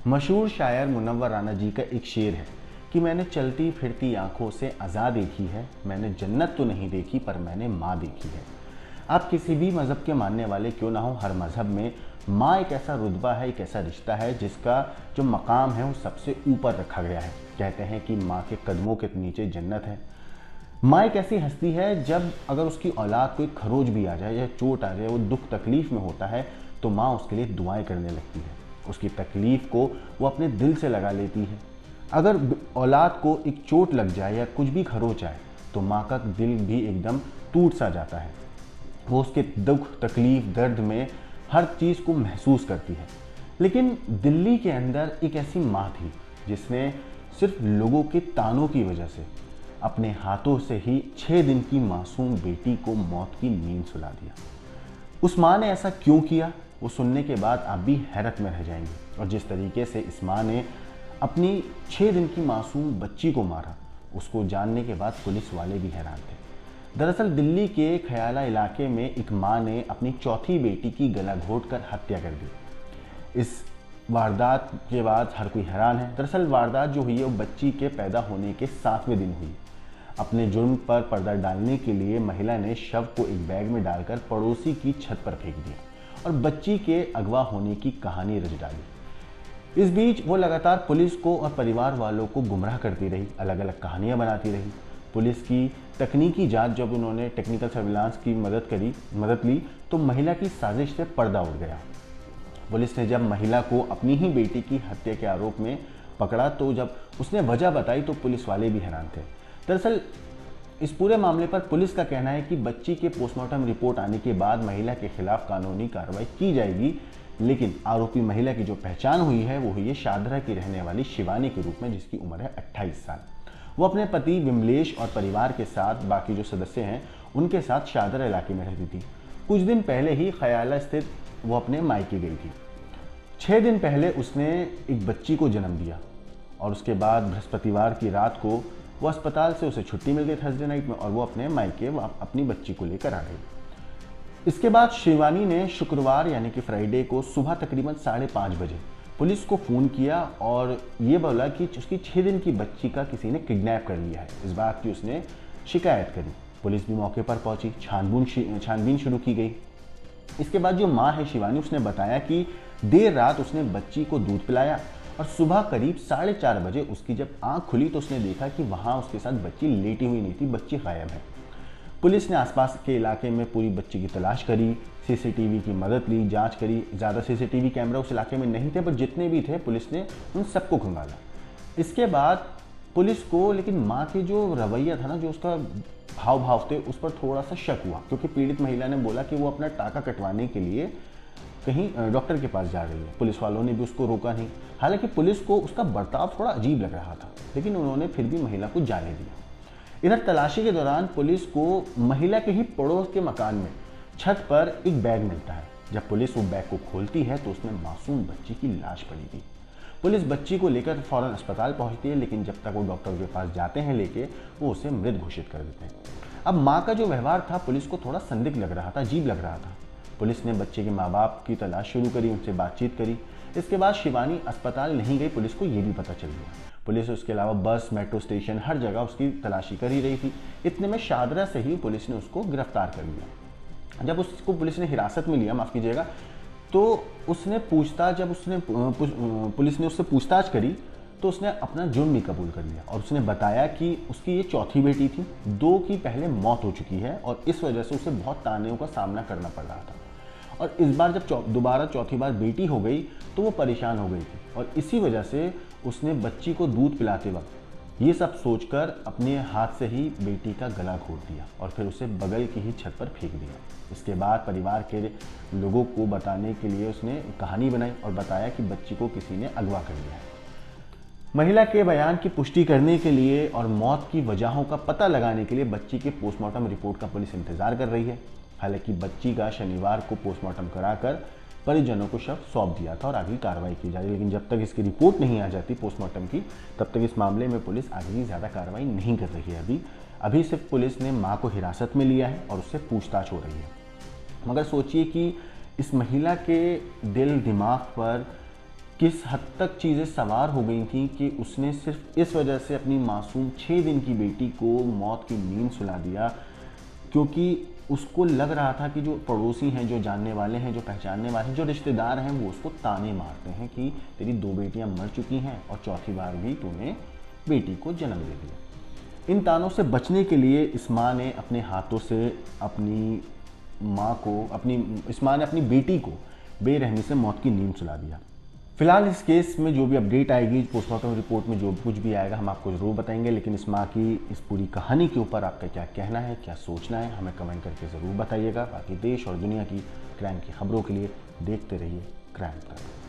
मशहूर शायर मुनव्वर राना जी का एक शेर है कि मैंने चलती फिरती आंखों से अज़ा देखी है, मैंने जन्नत तो नहीं देखी पर मैंने माँ देखी है। आप किसी भी मज़हब के मानने वाले क्यों ना हो, हर मज़हब में माँ एक ऐसा रुतबा है, एक ऐसा रिश्ता है जिसका जो मकाम है वो सबसे ऊपर रखा गया है। कहते हैं कि माँ के कदमों के नीचे जन्नत है। माँ एक ऐसी हस्ती है, जब अगर उसकी औलाद को एक खरोच भी आ जाए या चोट आ जाए, वो दुख तकलीफ़ में होता है तो माँ उसके लिए दुआएं करने लगती है। उसकी तकलीफ़ को वो अपने दिल से लगा लेती है। अगर औलाद को एक चोट लग जाए या कुछ भी खरोच आए तो माँ का दिल भी एकदम टूट सा जाता है। वो उसके दुख तकलीफ़ दर्द में हर चीज़ को महसूस करती है। लेकिन दिल्ली के अंदर एक ऐसी माँ थी जिसने सिर्फ लोगों के तानों की वजह से अपने हाथों से ही 6 दिन की मासूम बेटी को मौत की नींद सुला दिया। उस माँ ने ऐसा क्यों किया, वो सुनने के बाद आप भी हैरत में रह जाएंगे। और जिस तरीके से इस माँ ने अपनी 6 दिन की मासूम बच्ची को मारा, उसको जानने के बाद पुलिस वाले भी हैरान थे। दरअसल दिल्ली के खयाला इलाके में एक माँ ने अपनी चौथी बेटी की गला घोंटकर हत्या कर दी। इस वारदात के बाद हर कोई हैरान है। दरअसल वारदात जो हुई है वो बच्ची के पैदा होने के 7वें दिन हुई। अपने जुर्म पर पर्दा डालने के लिए महिला ने शव को एक बैग में डालकर पड़ोसी की छत पर फेंक दिया और बच्ची के अगवा होने की कहानी रच डाली। इस बीच वो लगातार पुलिस को और परिवार वालों को गुमराह करती रही, अलग अलग कहानियां बनाती रही। पुलिस की तकनीकी जांच जब उन्होंने टेक्निकल सर्विलांस की मदद ली तो महिला की साजिश से पर्दा उड़ गया। पुलिस ने जब महिला को अपनी ही बेटी की हत्या के आरोप में पकड़ा तो जब उसने वजह बताई तो पुलिस वाले भी हैरान थे। दरअसल इस पूरे मामले पर पुलिस का कहना है कि बच्ची के पोस्टमार्टम रिपोर्ट आने के बाद महिला के खिलाफ कानूनी कार्रवाई की जाएगी, लेकिन आरोपी महिला की जो पहचान हुई है वो हुई है शादरा की रहने वाली शिवानी के रूप में, जिसकी उम्र है 28 साल। वो अपने पति विमलेश और परिवार के साथ, बाकी जो सदस्य हैं उनके साथ शादरा इलाके में रहती थी। कुछ दिन पहले ही खयाला स्थित वो अपने मायके गई थी। 6 दिन पहले उसने एक बच्ची को जन्म दिया और उसके बाद बृहस्पतिवार की रात को वो अस्पताल से उसे छुट्टी मिल गई थर्सडे नाइट में, और वो अपने मायके अपनी बच्ची को लेकर आ गई। इसके बाद शिवानी ने शुक्रवार यानी कि फ्राइडे को सुबह तकरीबन 5:30 बजे पुलिस को फ़ोन किया और ये बोला कि उसकी 6 दिन की बच्ची का किसी ने किडनैप कर लिया है। इस बात की उसने शिकायत करी। पुलिस भी मौके पर पहुंची, छानबीन शुरू की गई। इसके बाद जो माँ है शिवानी, उसने बताया कि देर रात उसने बच्ची को दूध पिलाया और सुबह करीब 4:30 बजे उसकी जब आंख खुली तो उसने देखा कि वहाँ उसके साथ बच्ची लेटी हुई नहीं थी, बच्ची गायब है। पुलिस ने आसपास के इलाके में पूरी बच्ची की तलाश करी, सीसीटीवी की मदद ली, जांच करी। ज़्यादा सीसीटीवी कैमरा उस इलाके में नहीं थे, पर जितने भी थे पुलिस ने उन सबको खंगाला। इसके बाद पुलिस को लेकिन माँ के जो रवैया था ना, जो उसका हाव भाव थे, उस पर थोड़ा सा शक हुआ, क्योंकि पीड़ित महिला ने बोला कि वो अपना टाका कटवाने के लिए कहीं डॉक्टर के पास जा रही है। पुलिस वालों ने भी उसको रोका नहीं। हालांकि पुलिस को उसका बर्ताव थोड़ा अजीब लग रहा था, लेकिन उन्होंने फिर भी महिला को जाने दिया। इधर तलाशी के दौरान पुलिस को महिला के ही पड़ोस के मकान में छत पर एक बैग मिलता है। जब पुलिस वो बैग को खोलती है तो उसमें मासूम बच्ची की लाश पड़ी थी। पुलिस बच्ची को लेकर फौरन अस्पताल पहुंचती है, लेकिन जब तक वो डॉक्टर के पास जाते हैं लेके, वो उसे मृत घोषित कर देते हैं। अब माँ का जो व्यवहार था पुलिस को थोड़ा संदिग्ध लग रहा था, अजीब लग रहा था। पुलिस ने बच्चे के माँ बाप की तलाश शुरू करी, उनसे बातचीत करी। इसके बाद शिवानी अस्पताल नहीं गई, पुलिस को ये भी पता चल गया। पुलिस उसके अलावा बस, मेट्रो स्टेशन, हर जगह उसकी तलाशी कर ही रही थी। इतने में शादरा से ही पुलिस ने उसको गिरफ्तार कर लिया। जब उसको पुलिस ने हिरासत में लिया, माफ़ कीजिएगा, तो उसने पुलिस ने उससे पूछताछ करी तो उसने अपना जुर्म भी कबूल कर लिया और उसने बताया कि उसकी ये चौथी बेटी थी, 2 की पहले मौत हो चुकी है और इस वजह से उसे बहुत तानेों का सामना करना पड़ रहा था। और इस बार जब दोबारा चौथी बार बेटी हो गई तो वो परेशान हो गई थी और इसी वजह से उसने बच्ची को दूध पिलाते वक्त ये सब सोचकर अपने हाथ से ही बेटी का गला घोट दिया और फिर उसे बगल की ही छत पर फेंक दिया। इसके बाद परिवार के लोगों को बताने के लिए उसने कहानी बनाई और बताया कि बच्ची को किसी ने अगवा कर लिया है। महिला के बयान की पुष्टि करने के लिए और मौत की वजहों का पता लगाने के लिए बच्ची के पोस्टमार्टम रिपोर्ट का पुलिस इंतजार कर रही है। हालांकि बच्ची का शनिवार को पोस्टमार्टम कराकर परिजनों को शव सौंप दिया था और आगे कार्रवाई की जा रही है, लेकिन जब तक इसकी रिपोर्ट नहीं आ जाती पोस्टमार्टम की, तब तक इस मामले में पुलिस आगे की ज़्यादा कार्रवाई नहीं कर रही है। अभी सिर्फ पुलिस ने माँ को हिरासत में लिया है और उससे पूछताछ हो रही है। मगर सोचिए कि इस महिला के दिल दिमाग पर किस हद तक चीज़ें सवार हो गई थी कि उसने सिर्फ इस वजह से अपनी मासूम 6 दिन की बेटी को मौत की नींद सुला दिया, क्योंकि उसको लग रहा था कि जो पड़ोसी हैं, जो जानने वाले हैं, जो पहचानने वाले हैं, जो रिश्तेदार हैं, वो उसको ताने मारते हैं कि तेरी 2 बेटियां मर चुकी हैं और चौथी बार भी तूने बेटी को जन्म दे दिया। इन तानों से बचने के लिए इस माँ ने अपने हाथों से इस माँ ने अपनी बेटी को बेरहमी से मौत की नींद सुला दिया। फिलहाल इस केस में जो भी अपडेट आएगी, पोस्टमार्टम रिपोर्ट में जो कुछ भी आएगा, हम आपको ज़रूर बताएंगे। लेकिन इस माँ की इस पूरी कहानी के ऊपर आपका क्या कहना है, क्या सोचना है, हमें कमेंट करके ज़रूर बताइएगा। बाकी देश और दुनिया की क्राइम की खबरों के लिए देखते रहिए क्राइम टाइम।